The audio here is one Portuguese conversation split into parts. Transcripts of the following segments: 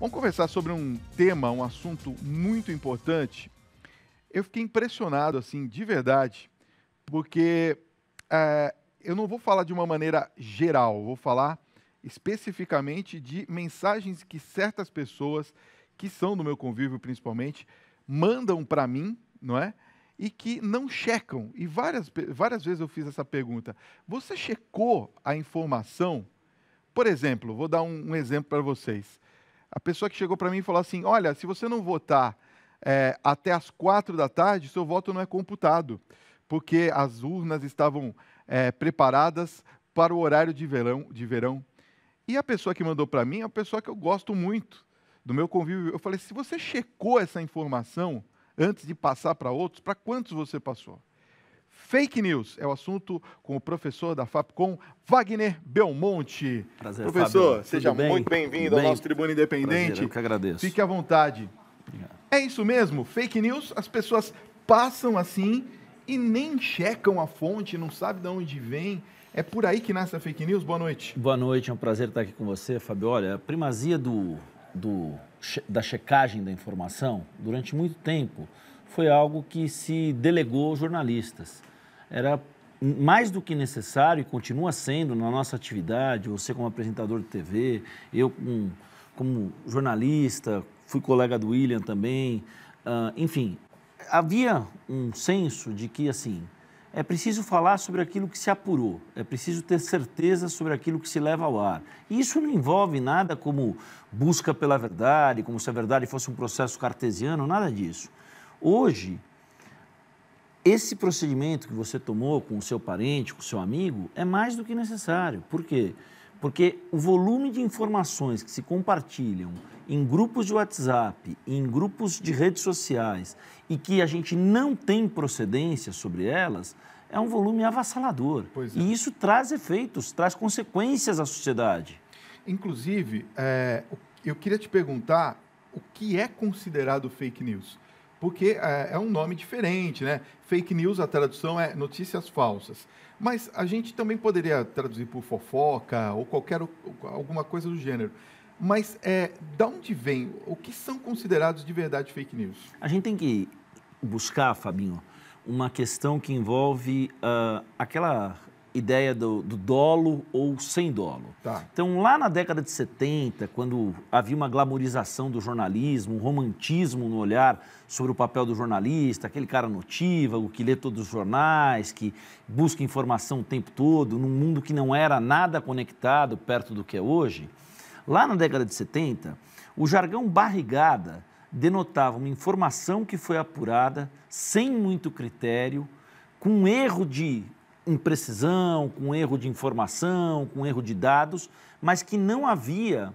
Vamos conversar sobre um tema, um assunto muito importante. Eu fiquei impressionado, assim, de verdade, porque eu não vou falar de uma maneira geral, vou falar especificamente de mensagens que certas pessoas, que são do meu convívio principalmente, mandam para mim, não é? E que não checam. E várias vezes eu fiz essa pergunta: você checou a informação? Por exemplo, vou dar um exemplo para vocês. A pessoa que chegou para mim e falou assim: olha, se você não votar até as 4 da tarde, seu voto não é computado, porque as urnas estavam preparadas para o horário de verão. E a pessoa que mandou para mim é uma pessoa que eu gosto muito, do meu convívio. Eu falei: se você checou essa informação antes de passar para outros, para quantos você passou? Fake news é o assunto com o professor da FAPCOM, Wagner Belmonte. Prazer, Professor, Fábio. seja Tudo bem? muito bem-vindo Tudo ao bem? nosso Tribuna Independente. Prazer, eu que agradeço. Fique à vontade. Obrigado. É isso mesmo? Fake news, as pessoas passam assim e nem checam a fonte, não sabem de onde vem. É por aí que nasce a fake news? Boa noite. Boa noite, é um prazer estar aqui com você, Fábio. Olha, a primazia da checagem da informação, durante muito tempo, foi algo que se delegou aos jornalistas. Era mais do que necessário e continua sendo na nossa atividade, você como apresentador de TV, eu como jornalista, fui colega do William também, enfim, havia um senso de que, assim, é preciso falar sobre aquilo que se apurou, é preciso ter certeza sobre aquilo que se leva ao ar. E isso não envolve nada como busca pela verdade, como se a verdade fosse um processo cartesiano, nada disso. Hoje, esse procedimento que você tomou com o seu parente, com o seu amigo, é mais do que necessário. Por quê? Porque o volume de informações que se compartilham em grupos de WhatsApp, em grupos de redes sociais, e que a gente não tem procedência sobre elas, é um volume avassalador. Pois é. E isso traz efeitos, traz consequências à sociedade. Inclusive, eu queria te perguntar o que é considerado fake news. Porque é um nome diferente, né? Fake news, a tradução é notícias falsas. Mas a gente também poderia traduzir por fofoca ou alguma coisa do gênero. Mas da onde vem? O que são considerados de verdade fake news? A gente tem que buscar, Fabinho, uma questão que envolve aquela ideia do dolo ou sem dolo. Tá. Então, lá na década de 70, quando havia uma glamorização do jornalismo, um romantismo no olhar sobre o papel do jornalista, aquele cara notívago, que lê todos os jornais, que busca informação o tempo todo, num mundo que não era nada conectado perto do que é hoje, lá na década de 70, o jargão barrigada denotava uma informação que foi apurada sem muito critério, com erro de imprecisão, com erro de informação, com erro de dados, mas que não havia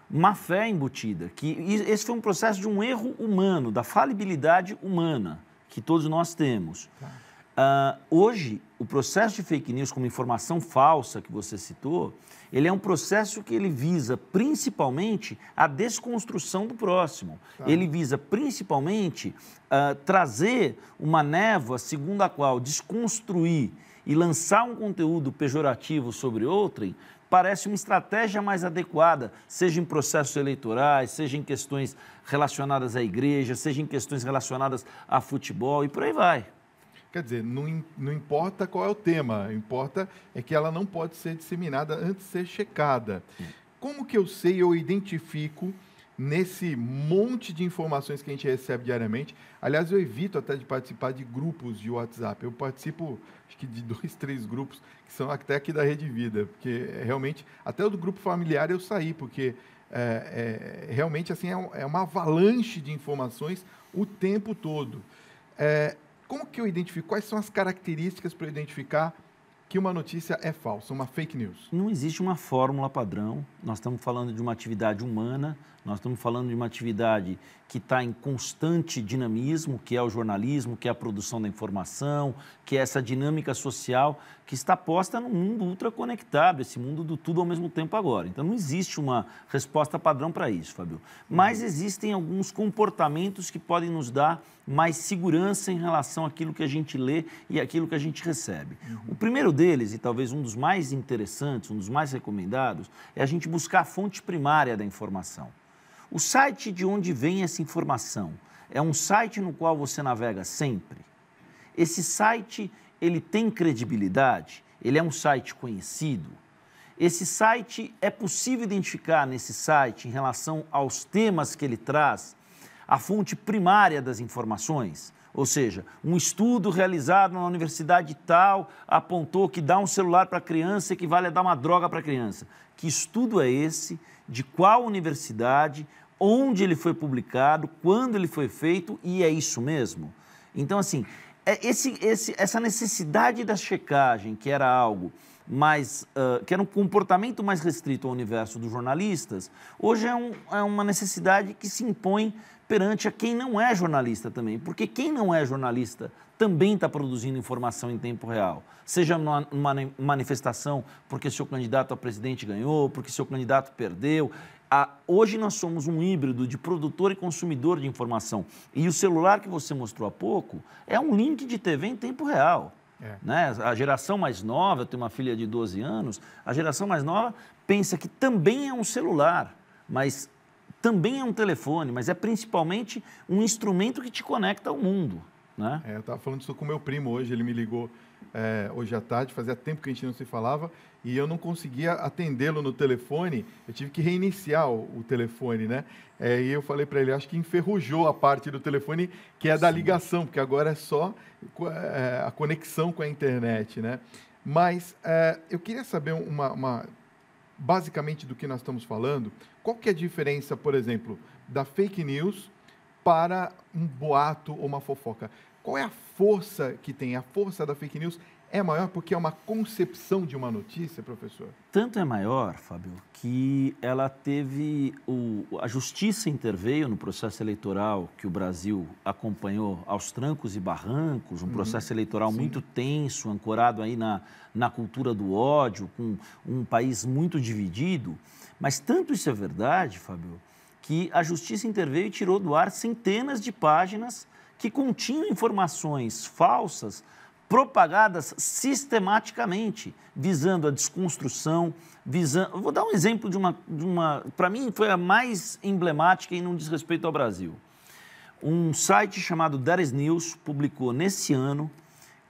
má fé embutida. Esse foi um processo de um erro humano, da falibilidade humana que todos nós temos. Hoje, o processo de fake news como informação falsa que você citou, ele é um processo que ele visa principalmente a desconstrução do próximo. Tá. Ele visa principalmente trazer uma névoa segundo a qual desconstruir e lançar um conteúdo pejorativo sobre outrem parece uma estratégia mais adequada, seja em processos eleitorais, seja em questões relacionadas à igreja, seja em questões relacionadas a futebol e por aí vai. Quer dizer, não importa qual é o tema, importa é que ela não pode ser disseminada antes de ser checada. Como que eu identifico nesse monte de informações que a gente recebe diariamente? Aliás, eu evito até de participar de grupos de WhatsApp. Eu participo, acho que de 2, 3 grupos, que são até aqui da Rede Vida, porque realmente, até o do grupo familiar eu saí, porque realmente assim, é uma avalanche de informações o tempo todo. Como que eu identifico? Quais são as características para eu identificar que uma notícia é falsa, uma fake news? Não existe uma fórmula padrão. Nós estamos falando de uma atividade humana, nós estamos falando de uma atividade que está em constante dinamismo, que é o jornalismo, que é a produção da informação, que é essa dinâmica social que está posta num mundo ultraconectado, esse mundo do tudo ao mesmo tempo agora. Então, não existe uma resposta padrão para isso, Fábio. Mas existem alguns comportamentos que podem nos dar mais segurança em relação àquilo que a gente lê e àquilo que a gente recebe. O primeiro deles, e talvez um dos mais interessantes, um dos mais recomendados, é a gente buscar a fonte primária da informação. O site de onde vem essa informação é um site no qual você navega sempre? Esse site, ele tem credibilidade? Ele é um site conhecido? Esse site, é possível identificar nesse site, em relação aos temas que ele traz, a fonte primária das informações? Ou seja, um estudo realizado na universidade tal apontou que dar um celular para a criança equivale a dar uma droga para a criança. Que estudo é esse? De qual universidade? Onde ele foi publicado? Quando ele foi feito? E é isso mesmo? Então, assim, essa necessidade da checagem, que era algo mais, que era um comportamento mais restrito ao universo dos jornalistas, hoje é uma necessidade que se impõe perante a quem não é jornalista também, porque quem não é jornalista também está produzindo informação em tempo real, seja numa manifestação porque seu candidato a presidente ganhou, porque seu candidato perdeu. Hoje nós somos um híbrido de produtor e consumidor de informação, e o celular que você mostrou há pouco é um link de TV em tempo real. Né? A geração mais nova, eu tenho uma filha de 12 anos, a geração mais nova pensa que também é um celular, mas também é um telefone, mas é principalmente um instrumento que te conecta ao mundo. Né? Eu estava falando isso com meu primo hoje, ele me ligou hoje à tarde, fazia tempo que a gente não se falava, e eu não conseguia atendê-lo no telefone, eu tive que reiniciar o telefone, né? E eu falei para ele, acho que enferrujou a parte do telefone, que é da ligação, porque agora é só a conexão com a internet, né? Mas eu queria saber basicamente do que nós estamos falando, qual que é a diferença, por exemplo, da fake news para um boato ou uma fofoca? Qual é a força que tem? A força da fake news é maior porque é uma concepção de uma notícia, professor? Tanto é maior, Fábio, que ela teve... A justiça interveio no processo eleitoral que o Brasil acompanhou aos trancos e barrancos, um processo eleitoral muito tenso, ancorado aí na cultura do ódio, com um país muito dividido. Mas tanto isso é verdade, Fábio, que a justiça interveio e tirou do ar centenas de páginas que continham informações falsas propagadas sistematicamente, visando a desconstrução, visando... Vou dar um exemplo de uma... Para mim, foi a mais emblemática e não diz respeito ao Brasil. Um site chamado There Is News publicou nesse ano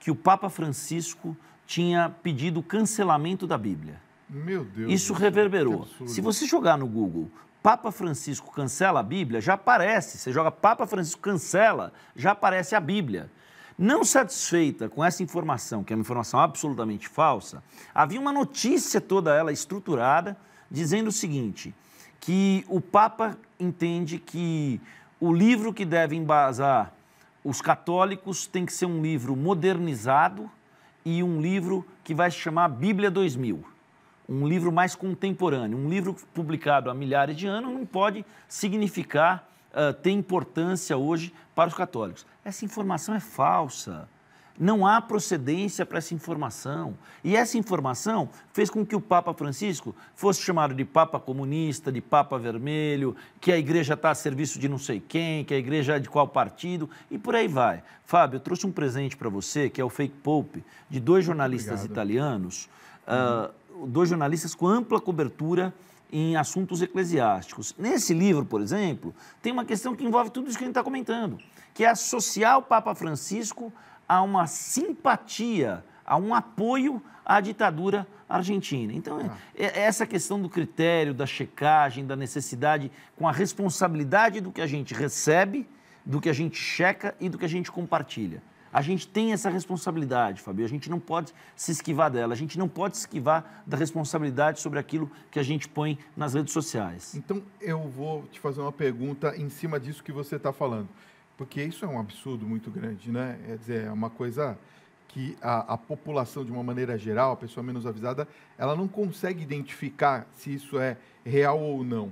que o Papa Francisco tinha pedido o cancelamento da Bíblia. Meu Deus. Isso reverberou. Se você jogar no Google Papa Francisco cancela a Bíblia, já aparece. Você joga Papa Francisco cancela, já aparece a Bíblia. Não satisfeita com essa informação, que é uma informação absolutamente falsa, havia uma notícia toda ela estruturada, dizendo o seguinte, que o Papa entende que o livro que deve embasar os católicos tem que ser um livro modernizado e um livro que vai se chamar Bíblia 2000. Um livro mais contemporâneo, um livro publicado há milhares de anos não pode significar, ter importância hoje para os católicos. Essa informação é falsa, não há procedência para essa informação. E essa informação fez com que o Papa Francisco fosse chamado de Papa comunista, de Papa vermelho, que a igreja está a serviço de não sei quem, que a igreja é de qual partido, e por aí vai. Fábio, eu trouxe um presente para você, que é o Fake Pope, de dois jornalistas italianos, dois jornalistas com ampla cobertura em assuntos eclesiásticos. Nesse livro, por exemplo, tem uma questão que envolve tudo isso que a gente está comentando, que é associar o Papa Francisco a uma simpatia, a um apoio à ditadura argentina. Então, essa questão do critério, da checagem, da necessidade, com a responsabilidade do que a gente recebe, do que a gente checa e do que a gente compartilha. A gente tem essa responsabilidade, Fabio, a gente não pode se esquivar dela, a gente não pode se esquivar da responsabilidade sobre aquilo que a gente põe nas redes sociais. Então, eu vou te fazer uma pergunta em cima disso que você está falando, porque isso é um absurdo muito grande, né? Quer dizer, é uma coisa que a população, de uma maneira geral, a pessoa menos avisada, ela não consegue identificar se isso é real ou não.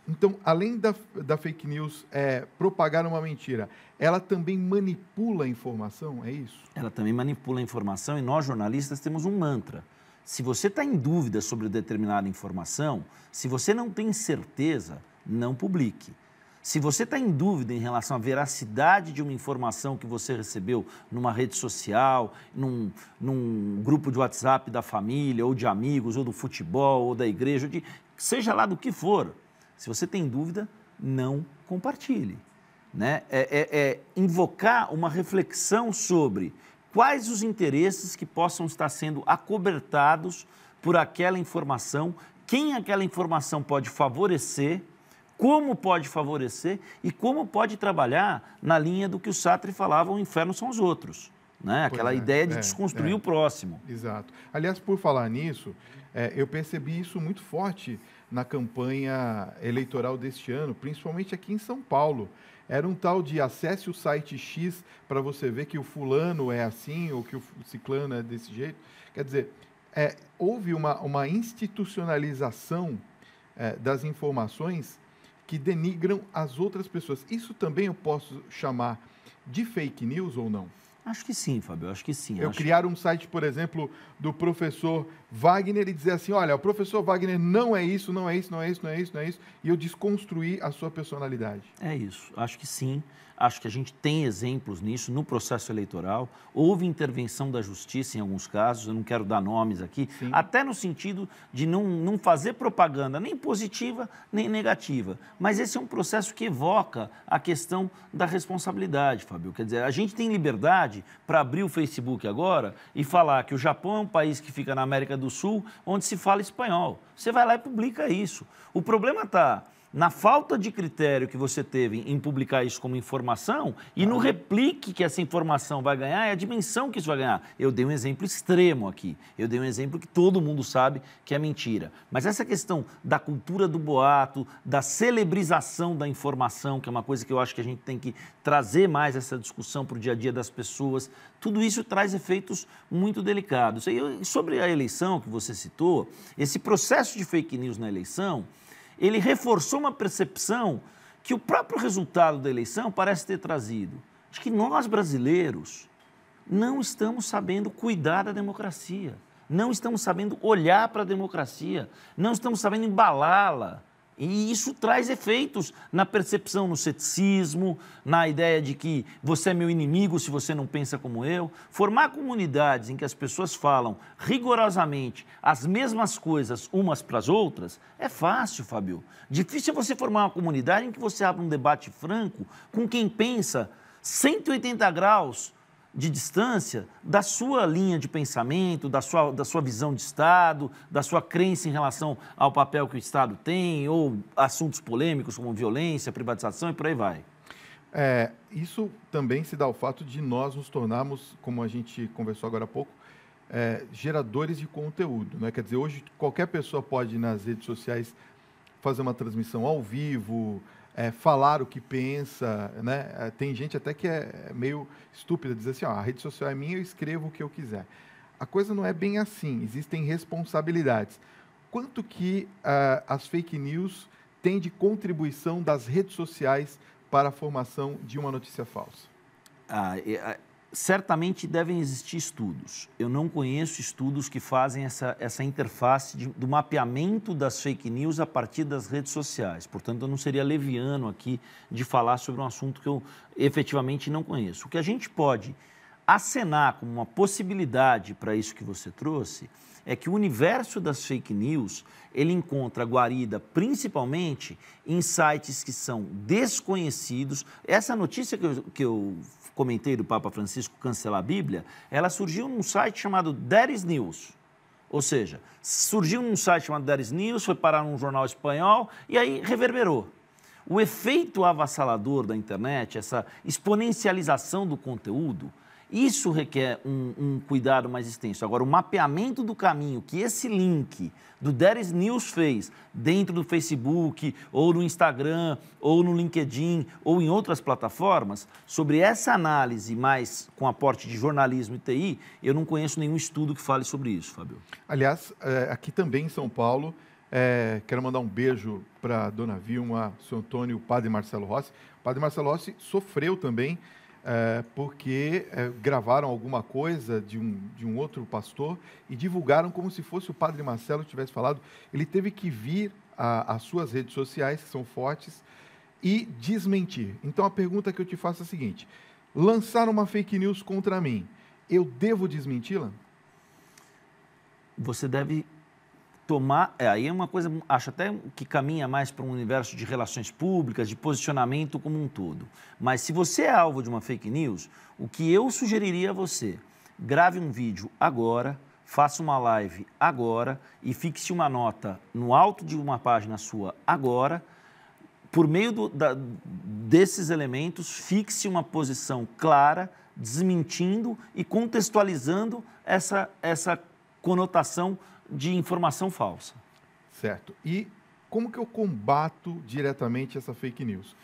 Então, além da fake news propagar uma mentira, ela também manipula a informação, é isso? Ela também manipula a informação e nós, jornalistas, temos um mantra. Se você está em dúvida sobre determinada informação, se você não tem certeza, não publique. Se você está em dúvida em relação à veracidade de uma informação que você recebeu numa rede social, num grupo de WhatsApp da família, ou de amigos, ou do futebol, ou da igreja, seja lá do que for, se você tem dúvida, não compartilhe. Né? É invocar uma reflexão sobre quais os interesses que possam estar sendo acobertados por aquela informação, quem aquela informação pode favorecer, como pode favorecer e como pode trabalhar na linha do que o Sartre falava, o inferno são os outros. Né? Aquela ideia de desconstruir o próximo. Exato. Aliás, por falar nisso, eu percebi isso muito forte na campanha eleitoral deste ano, principalmente aqui em São Paulo. Era um tal de acesse o site X para você ver que o fulano é assim ou que o ciclano é desse jeito. Quer dizer, houve uma institucionalização das informações que denigram as outras pessoas. Isso também eu posso chamar de fake news ou não? Acho que sim, Fábio, acho que sim. Criar um site, por exemplo, do professor Wagner e dizer assim, olha, o professor Wagner não é isso, não é isso, não é isso, não é isso, não é isso, e eu desconstruir a sua personalidade. É isso, acho que sim. Acho que a gente tem exemplos nisso no processo eleitoral. Houve intervenção da justiça em alguns casos, eu não quero dar nomes aqui, sim, até no sentido de não fazer propaganda nem positiva nem negativa. Mas esse é um processo que evoca a questão da responsabilidade, Fábio. Quer dizer, a gente tem liberdade para abrir o Facebook agora e falar que o Japão é um país que fica na América do Sul, onde se fala espanhol. Você vai lá e publica isso. O problema está na falta de critério que você teve em publicar isso como informação e no replique que essa informação vai ganhar, é a dimensão que isso vai ganhar. Eu dei um exemplo extremo aqui, eu dei um exemplo que todo mundo sabe que é mentira. Mas essa questão da cultura do boato, da celebrização da informação, que é uma coisa que eu acho que a gente tem que trazer mais essa discussão para o dia a dia das pessoas, tudo isso traz efeitos muito delicados. E sobre a eleição que você citou, esse processo de fake news na eleição, ele reforçou uma percepção que o próprio resultado da eleição parece ter trazido. Acho que nós, brasileiros, não estamos sabendo cuidar da democracia, não estamos sabendo olhar para a democracia, não estamos sabendo embalá-la. E isso traz efeitos na percepção, no ceticismo, na ideia de que você é meu inimigo se você não pensa como eu. Formar comunidades em que as pessoas falam rigorosamente as mesmas coisas umas para as outras é fácil, Fábio. Difícil é você formar uma comunidade em que você abre um debate franco com quem pensa 180 graus de distância da sua linha de pensamento, da sua visão de Estado, da sua crença em relação ao papel que o Estado tem, ou assuntos polêmicos como violência, privatização e por aí vai. Isso também se dá ao fato de nós nos tornarmos, como a gente conversou agora há pouco, geradores de conteúdo. Né? Quer dizer, hoje qualquer pessoa pode, nas redes sociais, fazer uma transmissão ao vivo, falar o que pensa, né? Tem gente até que é meio estúpida, dizer assim, a rede social é minha, eu escrevo o que eu quiser. A coisa não é bem assim, existem responsabilidades. Quanto que as fake news têm de contribuição das redes sociais para a formação de uma notícia falsa? Certamente devem existir estudos. Eu não conheço estudos que fazem essa interface do mapeamento das fake news a partir das redes sociais. Portanto, eu não seria leviano aqui de falar sobre um assunto que eu efetivamente não conheço. O que a gente pode acenar como uma possibilidade para isso que você trouxe é que o universo das fake news, ele encontra guarida principalmente em sites que são desconhecidos. Essa notícia que eu comentei do Papa Francisco cancelar a Bíblia, ela surgiu num site chamado There is News. Ou seja, surgiu num site chamado There is News, foi parar num jornal espanhol e aí reverberou. O efeito avassalador da internet, essa exponencialização do conteúdo, isso requer um cuidado mais extenso. Agora, o mapeamento do caminho que esse link do There is News fez dentro do Facebook, ou no Instagram, ou no LinkedIn, ou em outras plataformas, sobre essa análise mais com aporte de jornalismo e TI, eu não conheço nenhum estudo que fale sobre isso, Fábio. Aliás, aqui também em São Paulo, quero mandar um beijo para a dona Vilma, o seu Antônio e o padre Marcelo Rossi. O padre Marcelo Rossi sofreu também porque gravaram alguma coisa de um outro pastor e divulgaram como se fosse o padre Marcelo que tivesse falado. Ele teve que vir às suas redes sociais, que são fortes, e desmentir. Então, a pergunta que eu te faço é a seguinte: lançaram uma fake news contra mim, eu devo desmenti-la? Você deve aí é uma coisa, acho até que caminha mais para um universo de relações públicas, de posicionamento como um todo. Mas se você é alvo de uma fake news, o que eu sugeriria a você, grave um vídeo agora, faça uma live agora e fixe uma nota no alto de uma página sua agora, por meio desses elementos, fixe uma posição clara, desmentindo e contextualizando essa conotação de informação falsa. Certo. E como que eu combato diretamente essa fake news?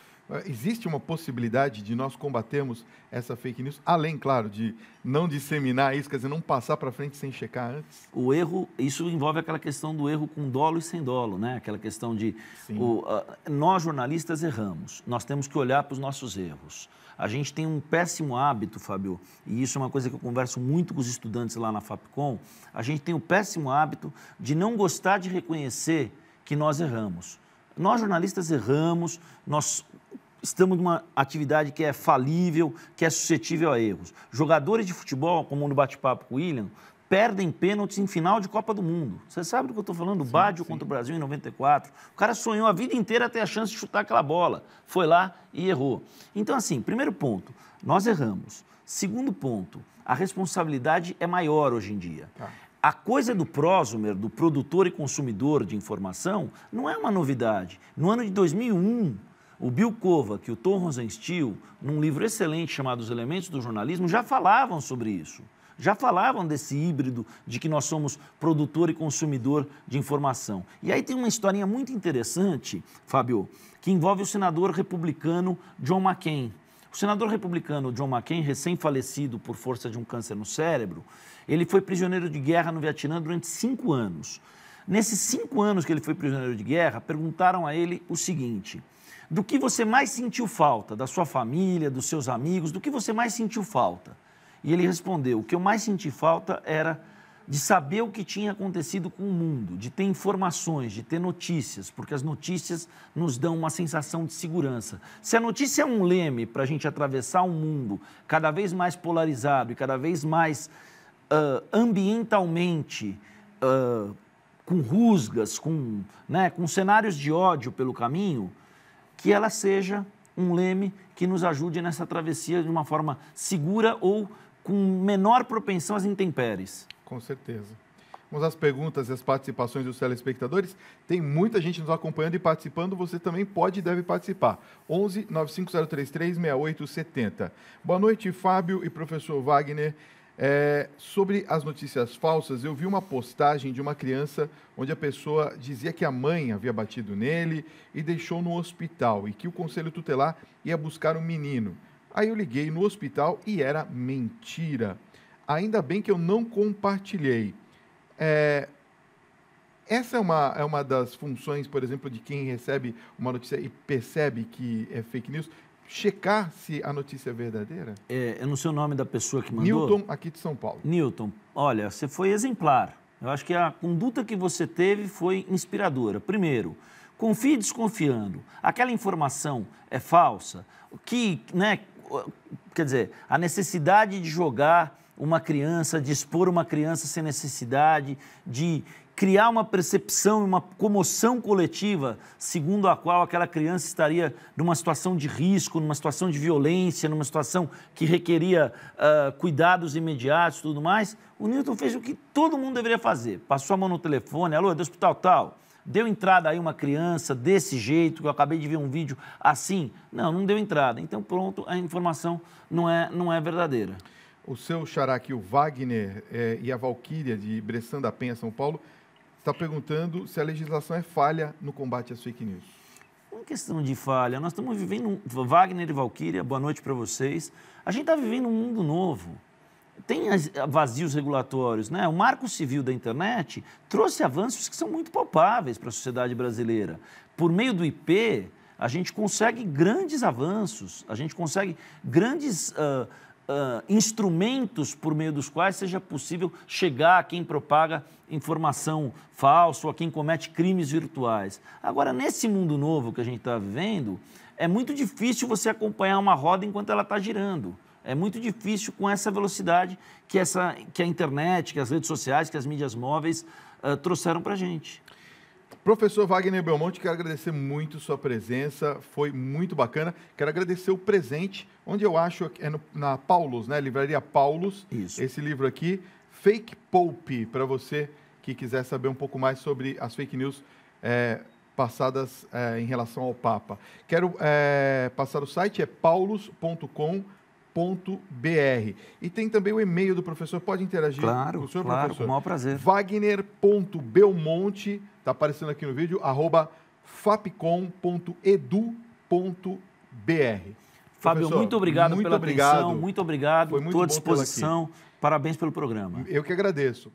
Existe uma possibilidade de nós combatermos essa fake news, além, claro, de não disseminar isso, quer dizer, não passar para frente sem checar antes? O erro, isso envolve aquela questão do erro com dolo e sem dolo, né? Aquela questão de nós jornalistas erramos, nós temos que olhar para os nossos erros. A gente tem um péssimo hábito, Fábio, e isso é uma coisa que eu converso muito com os estudantes lá na Fapcom, a gente tem o péssimo hábito de não gostar de reconhecer que nós erramos. Nós jornalistas erramos, nós estamos numa atividade que é falível, que é suscetível a erros. Jogadores de futebol, como no bate-papo com o William, perdem pênaltis em final de Copa do Mundo. Você sabe do que eu estou falando? O Baggio contra o Brasil em 94. O cara sonhou a vida inteira ter a chance de chutar aquela bola. Foi lá e errou. Então, assim, primeiro ponto, nós erramos. Segundo ponto, a responsabilidade é maior hoje em dia. A coisa do prosumer, do produtor e consumidor de informação, não é uma novidade. No ano de 2001, o Bill Kovac e o Tom Rosenstiel, num livro excelente chamado Os Elementos do Jornalismo, já falavam sobre isso. Já falavam desse híbrido de que nós somos produtor e consumidor de informação. E aí tem uma historinha muito interessante, Fábio, que envolve o senador republicano John McCain. O senador republicano John McCain, recém-falecido por força de um câncer no cérebro, ele foi prisioneiro de guerra no Vietnã durante 5 anos. Nesses 5 anos que ele foi prisioneiro de guerra, perguntaram a ele o seguinte: do que você mais sentiu falta? Da sua família, dos seus amigos, do que você mais sentiu falta? E ele respondeu: o que eu mais senti falta era de saber o que tinha acontecido com o mundo, de ter informações, de ter notícias, porque as notícias nos dão uma sensação de segurança. Se a notícia é um leme para a gente atravessar um mundo cada vez mais polarizado e cada vez mais ambientalmente com rusgas, com cenários de ódio pelo caminho, que ela seja um leme que nos ajude nessa travessia de uma forma segura ou com menor propensão às intempéries. Com certeza. Vamos às perguntas e às participações dos telespectadores. Tem muita gente nos acompanhando e participando. Você também pode e deve participar. 11 95033 6870. Boa noite, Fábio e professor Wagner. Sobre as notícias falsas, eu vi uma postagem de uma criança onde a pessoa dizia que a mãe havia batido nele e deixou no hospital e que o conselho tutelar ia buscar o menino. Aí eu liguei no hospital e era mentira. Ainda bem que eu não compartilhei. Essa é uma das funções, por exemplo, de quem recebe uma notícia e percebe que é fake news, checar se a notícia é verdadeira? Eu não sei o nome da pessoa que mandou. Newton, aqui de São Paulo. Newton, olha, você foi exemplar. Eu acho que a conduta que você teve foi inspiradora. Primeiro, confie desconfiando. Aquela informação é falsa, quer dizer, a necessidade de jogar uma criança, de expor uma criança sem necessidade, de criar uma percepção e uma comoção coletiva segundo a qual aquela criança estaria numa situação de risco, numa situação de violência, numa situação que requeria cuidados imediatos e tudo mais. O Newton fez o que todo mundo deveria fazer. Passou a mão no telefone: alô, é do hospital tal. Deu entrada aí uma criança desse jeito, que eu acabei de ver um vídeo assim. Não deu entrada. Então, pronto, a informação não é verdadeira. O seu xará aqui, o Wagner e a Valquíria, de Bressan da Penha, São Paulo, está perguntando se a legislação é falha no combate às fake news. Não é questão de falha. Nós estamos vivendo, Wagner e Valquíria, boa noite para vocês. A gente está vivendo um mundo novo. Tem vazios regulatórios, né? O Marco Civil da internet trouxe avanços que são muito palpáveis para a sociedade brasileira. Por meio do IP, a gente consegue grandes avanços, a gente consegue grandes instrumentos por meio dos quais seja possível chegar a quem propaga informação falsa ou a quem comete crimes virtuais. Agora, nesse mundo novo que a gente está vivendo, é muito difícil você acompanhar uma roda enquanto ela está girando. É muito difícil com essa velocidade que a internet, que as redes sociais, que as mídias móveis trouxeram para a gente. Professor Wagner Belmonte, quero agradecer muito sua presença, foi muito bacana. Quero agradecer o presente, onde eu acho que é na Paulus, né? Livraria Paulus. Isso. Esse livro aqui, Fake Pope, para você que quiser saber um pouco mais sobre as fake news passadas em relação ao Papa. Quero passar o site, é paulus.com.br. E tem também o e-mail do professor, pode interagir Claro, com o senhor, claro, professor? com o maior prazer. Wagner.belmonte, está aparecendo aqui no vídeo, @fapcom.edu.br. Fábio, Professor, muito obrigado pela atenção, muito obrigado. Foi muito Estou à bom tê-lo aqui. disposição. Parabéns pelo programa. Eu que agradeço.